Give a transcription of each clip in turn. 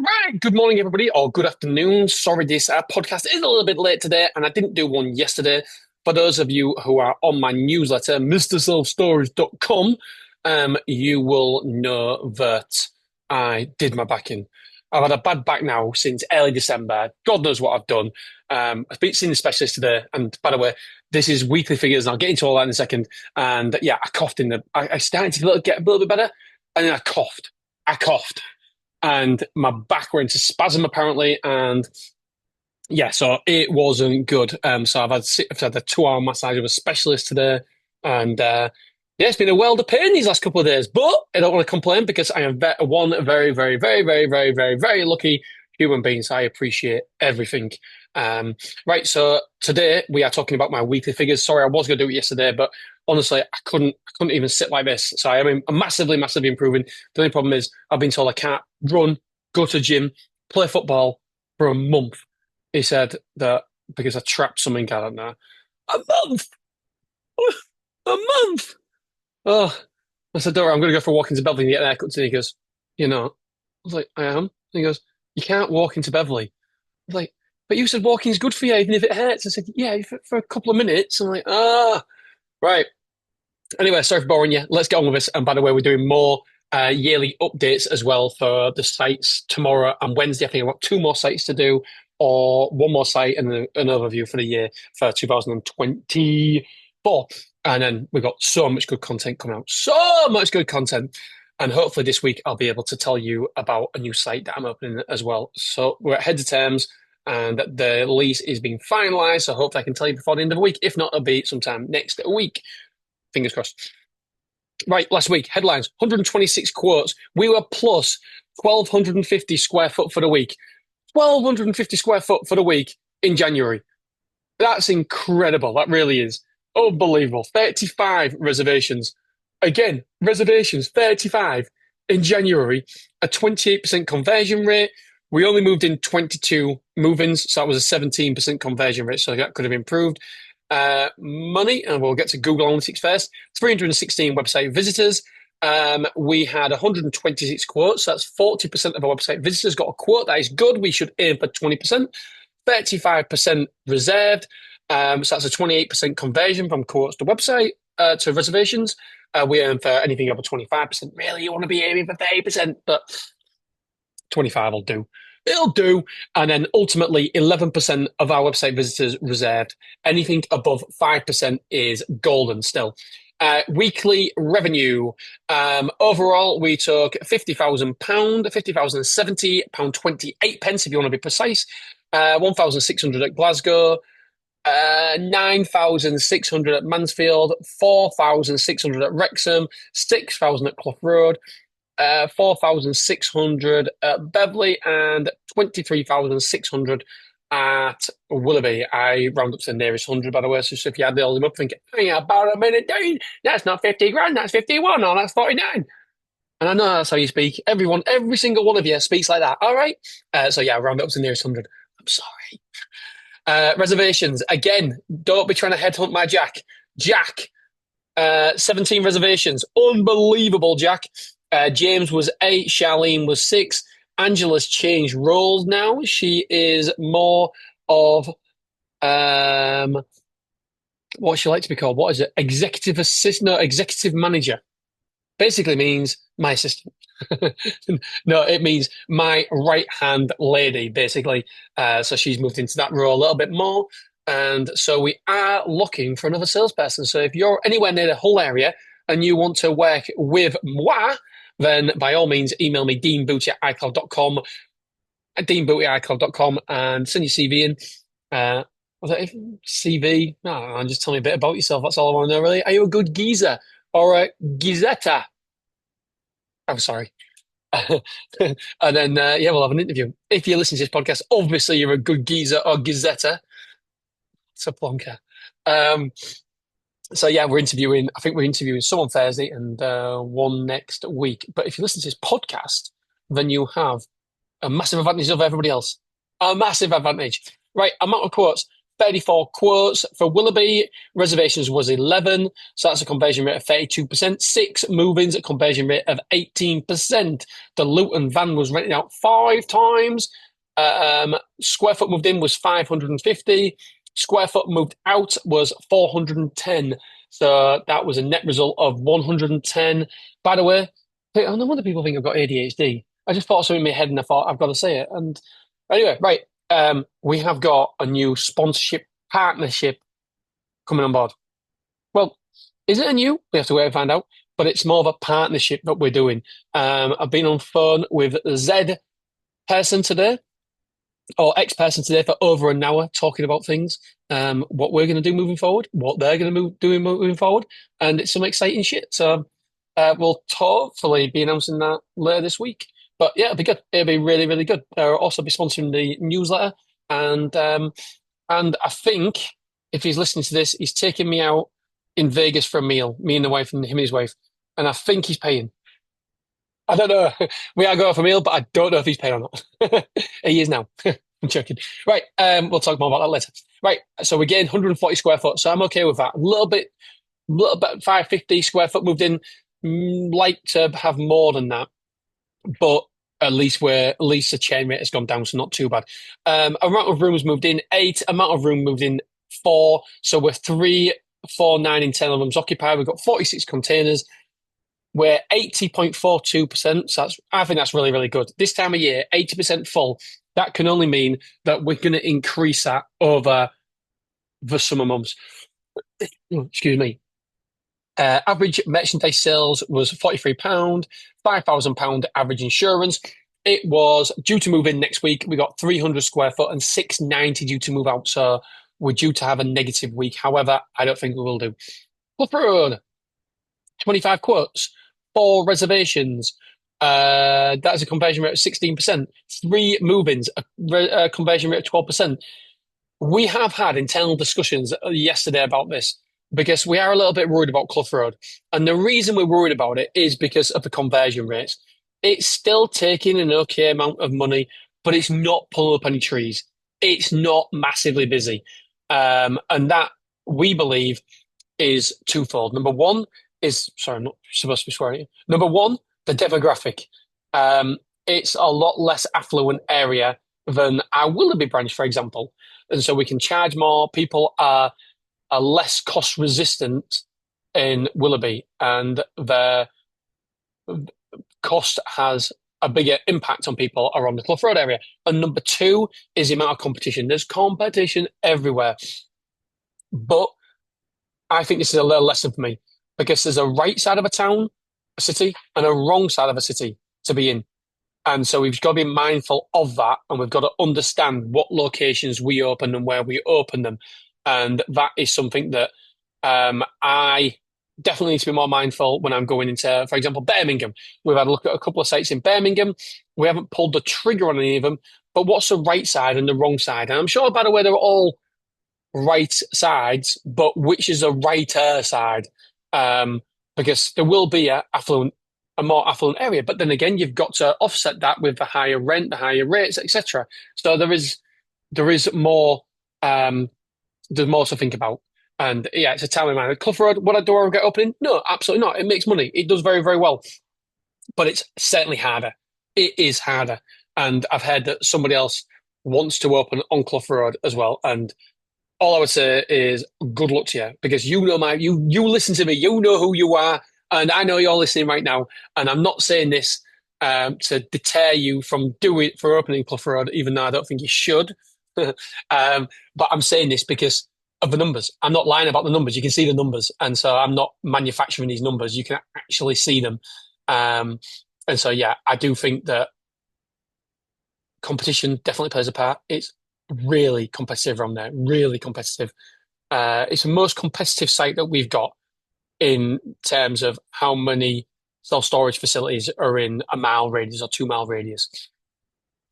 Right, good morning, everybody, or good afternoon. Sorry, this podcast is a little bit late today, and I didn't do one yesterday. For those of you who are on my newsletter, mrselfstorage.com, you will know that I did my back in. I've had a bad back now since early December. God knows what I've done. I've been seeing the specialist today, and by the way, this is weekly figures, and I'll get into all that in a second. And yeah, I coughed in the. I started to get a little bit better, and then I coughed. I coughed and my back went into spasm apparently, and yeah, so it wasn't good. So I've had a 2 hour massage with a specialist today, and yeah, it's been a world of pain these last couple of days. But I don't want to complain because I am one very, very, very, very, very, very, very lucky human being. So I appreciate everything. Right, so today we are talking about my weekly figures. Sorry, I was going to do it yesterday, but honestly, I couldn't even sit like this. So I'm massively, massively improving. The only problem is I've been told I can't run, go to gym, play football for a month. He said that because I trapped something, I don't know. A month! A month! Oh, I said, don't worry, I'm going to go for a walk into Beverly and get an haircut. And he goes, you know, I was like, I am. And he goes, you can't walk into Beverly. I was like, but you said walking's good for you, even if it hurts. I said, yeah, for a couple of minutes. I'm like, right. Anyway, sorry for boring you. Let's get on with this. And by the way, we're doing more yearly updates as well for the sites tomorrow and Wednesday. I think I've got 2 more sites to do, or 1 more site and an overview for the year for 2024. And then we've got so much good content coming out. So much good content. And hopefully this week I'll be able to tell you about a new site that I'm opening as well. So we're at heads of terms and the lease is being finalized. So hopefully I can tell you before the end of the week. If not, it'll be sometime next week. Fingers crossed. Right, last week, headlines, 126 quotes. We were plus 1,250 square foot for the week. 1,250 square foot for the week in January. That's incredible. That really is. Unbelievable. 35 reservations. Again, reservations, 35 in January, a 28% conversion rate. We only moved in 22 move-ins, so that was a 17% conversion rate, so that could have improved. Money, and we'll get to Google Analytics first. 316 website visitors. We had 126 quotes. So that's 40% of our website visitors got a quote. That is good. We should aim for 20%. 35% reserved. So that's a 28% conversion from quotes to website to reservations. We aim for anything over 25%. Really, you want to be aiming for 30%, but 25 will do. It'll do. And then ultimately, 11% of our website visitors reserved. Anything above 5% is golden still. Weekly revenue. Overall, we took £50,000, £50,070, 28 pence if you want to be precise. 1,600 at Glasgow. 9,600 at Mansfield, 4,600 at Wrexham, 6,000 at Clough Road, 4,600 at Beverley, and 23,600 at Willoughby. I round up to the nearest 100, by the way. So if you add all them up, think, hey, about a minute down, that's not 50 grand, that's 51, or that's 49. And I know that's how you speak. Everyone, every single one of you speaks like that. All right. So yeah, round up to the nearest 100. I'm sorry. Reservations. Again, don't be trying to headhunt my Jack. Jack, 17 reservations. Unbelievable, Jack. James was 8. Charlene was 6. Angela's changed roles now. She is more of, what she like to be called? What is it? Executive assistant? No, executive manager. Basically means my assistant. No, it means my right-hand lady, basically. So she's moved into that role a little bit more. And so we are looking for another salesperson. So if you're anywhere near the Hull area and you want to work with moi, then by all means, email me, deanbooty@icloud.com, deanbooty@icloud.com, and send your CV in. Was that CV? No, just tell me a bit about yourself. That's all I want to know, really. Are you a good geezer or a geezetta? I'm sorry. And then, yeah, we'll have an interview. If you listen to this podcast, obviously you're a good geezer or gazetta. It's a plonker. So yeah, we're interviewing. I think we're interviewing someone Thursday and one next week. But if you listen to this podcast, then you have a massive advantage over everybody else. A massive advantage. Right, amount of quotes. 34 quotes. For Willoughby, reservations was 11, so that's a conversion rate of 32%. 6 move-ins, a conversion rate of 18%. The Luton van was rented out 5 times. Square foot moved in was 550. Square foot moved out was 410. So that was a net result of 110. By the way, I no wonder people think I've got ADHD. I just thought something in my head and I thought I've got to say it. And anyway, right. We have got a new sponsorship partnership coming on board. Well, is it a new? We have to wait and find out. But it's more of a partnership that we're doing. I've been on phone with Z person today, or X person today, for over an hour talking about things, what we're going to do moving forward, what they're going to do moving forward, and it's some exciting shit. So we'll hopefully be announcing that later this week. But yeah, it'll be good. It'll be really, really good. They'll also be sponsoring the newsletter, and I think if he's listening to this, he's taking me out in Vegas for a meal, me and the wife and him and his wife, and I think he's paying. I don't know. We are going for a meal, but I don't know if he's paying or not. He is now. I'm joking. Right, we'll talk more about that later. Right, so we're getting 140 square foot, so I'm okay with that. A little bit 550 square foot moved in. Like to have more than that, but at least the chain rate has gone down, so not too bad. Amount of rooms moved in 8. Amount of room moved in 4. So we're 3, 4, 9 in 10 rooms occupied. We've got 46 containers. We're 80.42%. So I think that's really, really good. This time of year, 80% full. That can only mean that we're going to increase that over the summer months. Excuse me. Average merchandise sales was £43, £5,000 average insurance. It was due to move in next week. We got 300 square foot and 690 due to move out. So we're due to have a negative week. However, I don't think we will do. Cliff Road, 25 quotes, 4 reservations. That is a conversion rate of 16%. 3 move-ins, a conversion rate of 12%. We have had internal discussions yesterday about this, because we are a little bit worried about Clough Road. And the reason we're worried about it is because of the conversion rates. It's still taking an okay amount of money, but it's not pulling up any trees. It's not massively busy. And that, we believe, is twofold. Number one is, sorry, I'm not supposed to be swearing. Number one, the demographic. It's a lot less affluent area than our Willoughby branch, for example. And so we can charge more. People are less cost resistant in Willoughby, and the cost has a bigger impact on people around the Clough Road area. And number 2 is the amount of competition. There's competition everywhere. But I think this is a little lesson for me, because there's a right side of a city, and a wrong side of a city to be in. And so we've got to be mindful of that, and we've got to understand what locations we open and where we open them. And that is something that I definitely need to be more mindful when I'm going into, for example, Birmingham. We've had a look at a couple of sites in Birmingham. We haven't pulled the trigger on any of them, but what's the right side and the wrong side? And I'm sure, by the way, they're all right sides, but which is a righter side? Because there will be a more affluent area, but then again, you've got to offset that with the higher rent, the higher rates, etc. So there is more. There's more to think about. And yeah, it's a time of mine. Clough Road, would I do I get opening? No, absolutely not. It makes money. It does very, very well. But it's certainly harder. It is harder. And I've heard that somebody else wants to open on Clough Road as well. And all I would say is good luck to you, because you know you listen to me, you know who you are, and I know you're listening right now. And I'm not saying this to deter you from opening Clough Road, even though I don't think you should. But I'm saying this because of the numbers. I'm not lying about the numbers. You can see the numbers. And so I'm not manufacturing these numbers. You can actually see them. And so, yeah, I do think that competition definitely plays a part. It's really competitive around there, really competitive. It's the most competitive site that we've got in terms of how many self-storage facilities are in a mile radius or 2 mile radius.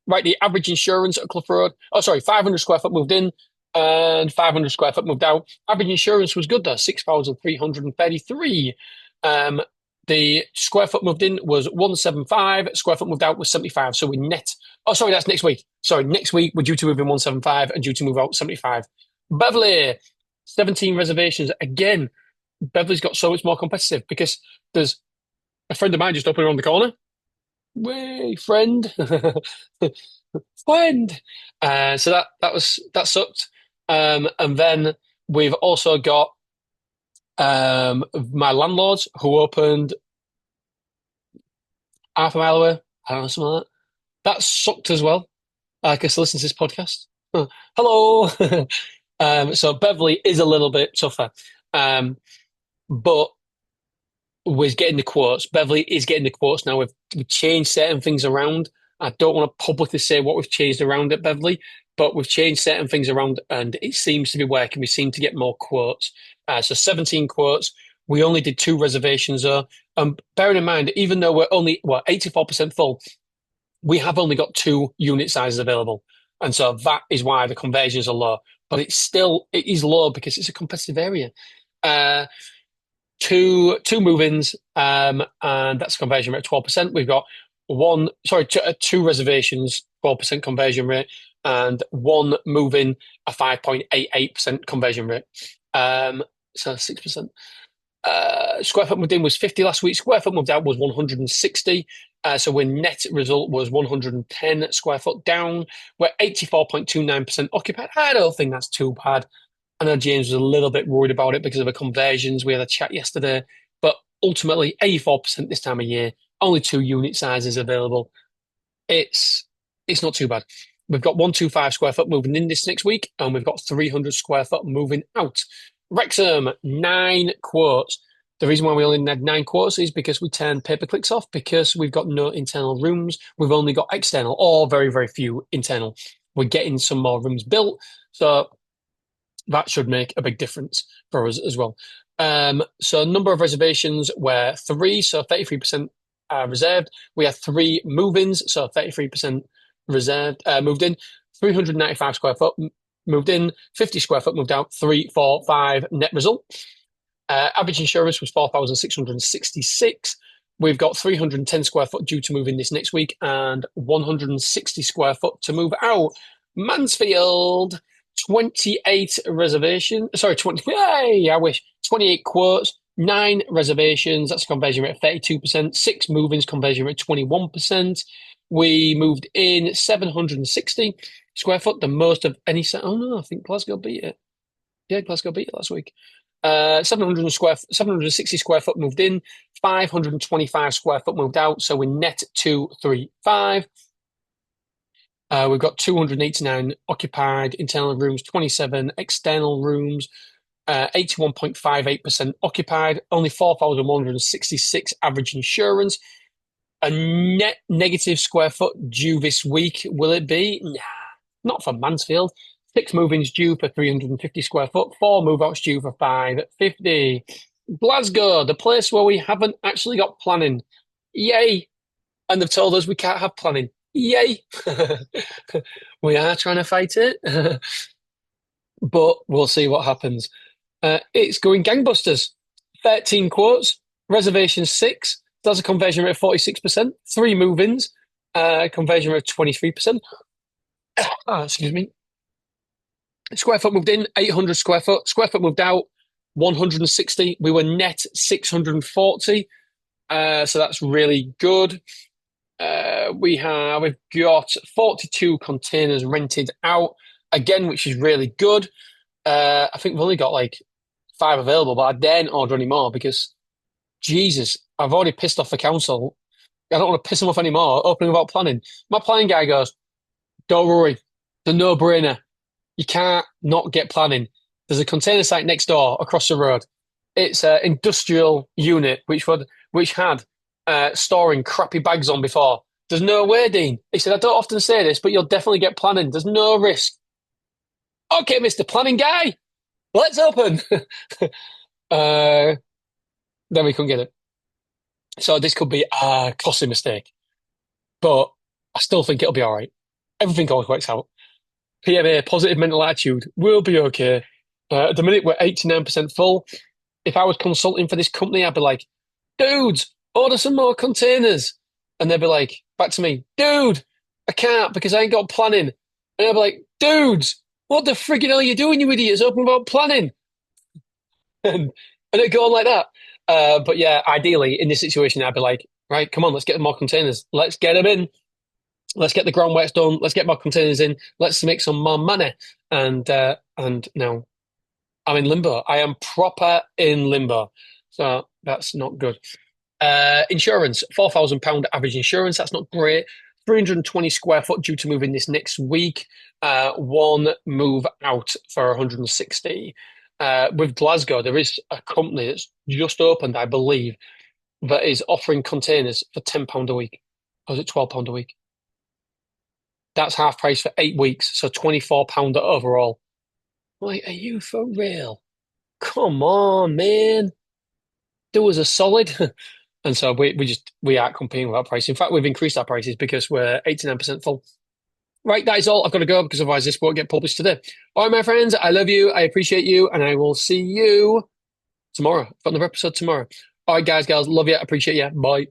Right, the average insurance at Clough Road, 500 square foot moved in and 500 square foot moved out. Average insurance was good though, 6,333. The square foot moved in was 175, square foot moved out was 75. So we net, that's next week. Sorry, next week we're due to move in 175 and due to move out 75. Beverly, 17 reservations. Again, Beverly's got so much more competitive because there's a friend of mine just opened around the corner. Way, friend, friend. So that sucked. And then we've also got my landlords who opened half a mile away. I don't know, something like that. That sucked as well. I guess listen to this podcast. Hello. So Beverly is a little bit tougher. But was getting the quotes. Beverly is getting the quotes now. We've changed certain things around. I don't want to publicly say what we've changed around at Beverly, but we've changed certain things around and it seems to be working. We seem to get more quotes. So 17 quotes. We only did two reservations though. Bearing in mind, even though we're only, 84% full, we have only got two unit sizes available. And so that is why the conversions are low. But it is low because it's a competitive area. Uh, two move-ins, and that's a conversion rate of 12%. We've got two reservations, 12% conversion rate, and one move-in, a 5.88% conversion rate. So 6%. Square foot moved in was 50 last week. Square foot moved out was 160. So our net result was 110 square foot down. We're 84.29% occupied. I don't think that's too bad. I know James was a little bit worried about it because of the conversions. We had a chat yesterday, but ultimately 84% this time of year, only two unit sizes available. It's not too bad. We've got 125 square foot moving in this next week, and we've got 300 square foot moving out. Wrexham, 9 quotes. The reason why we only had 9 quotes is because we turned pay-per-clicks off because we've got no internal rooms. We've only got external or very, very few internal. We're getting some more rooms built. So that should make a big difference for us as well. So number of reservations were 3, so 33% reserved. We had 3 move-ins, so 33% reserved, moved in. 395 square foot moved in, 50 square foot moved out, 3, 4, 5 net result. Average insurance was 4,666. We've got 310 square foot due to move in this next week and 160 square foot to move out. Mansfield, 28 reservations. Sorry, 20. Hey, I wish. 28 quotes, 9 reservations. That's a conversion rate of 32%. 6 move-ins, conversion rate 21%. We moved in 760 square foot, the most of any set. Oh no, I think Glasgow beat it. Yeah, Glasgow beat it last week. 760 square foot moved in, 525 square foot moved out. So we're net 235. We've got 289 occupied internal rooms, 27 external rooms, 81.58% occupied, only 4,166 average insurance. A net negative square foot due this week, will it be? Nah, not for Mansfield. 6 move-ins due for 350 square foot, 4 move-outs due for 550. Glasgow, the place where we haven't actually got planning. Yay! And they've told us we can't have planning. Yay! We are trying to fight it, but we'll see what happens. It's going gangbusters. 13 quotes, reservation 6. That's a conversion rate of 46%. 3 move-ins, conversion rate of 23%. Excuse me. Square foot moved in, 800 square foot. Square foot moved out, 160. We were net 640. So that's really good. We've got 42 containers rented out again, which is really good. I think we've only got like 5 available, but I daren't order any more because Jesus, I've already pissed off the council. I don't want to piss them off anymore. Opening without planning. My planning guy goes, "Don't worry, the no-brainer. You can't not get planning. There's a container site next door across the road. It's an industrial unit which had storing crappy bags on before. There's no way, Dean." He said, "I don't often say this, but you'll definitely get planning. There's no risk." Okay, Mr. Planning Guy, let's open. Then we couldn't get it. So this could be a costly mistake, but I still think it'll be all right. Everything always works out. PMA, positive mental attitude, we'll be okay. At the minute, we're 89% full. If I was consulting for this company, I'd be like, "Dudes, order some more containers." And they'd be like, back to me, "Dude, I can't because I ain't got planning." And I'd be like, "Dudes, What the friggin' hell are you doing, you idiots? Open about planning. And, and it go on like that. But yeah, ideally in this situation, I'd be like, right, come on, let's get more containers. Let's get them in. Let's get the groundworks done. Let's get more containers in. Let's make some more money. And now I'm in limbo. I am proper in limbo. So that's not good. Insurance, £4,000 average insurance. That's not great. 320 square foot due to move in this next week. One move out for 160. With Glasgow, there is a company that's just opened, I believe, that is offering containers for £10 a week. Or is it £12 a week? That's half price for 8 weeks, so £24 overall. Like, are you for real? Come on, man. Do us a solid. And so we aren't competing with our price. In fact, we've increased our prices because we're 89% full. Right, that is all. I've got to go because otherwise this won't get published today. All right, my friends, I love you. I appreciate you, and I will see you tomorrow. Got another episode tomorrow. All right, guys, girls, love you. Appreciate you. Bye.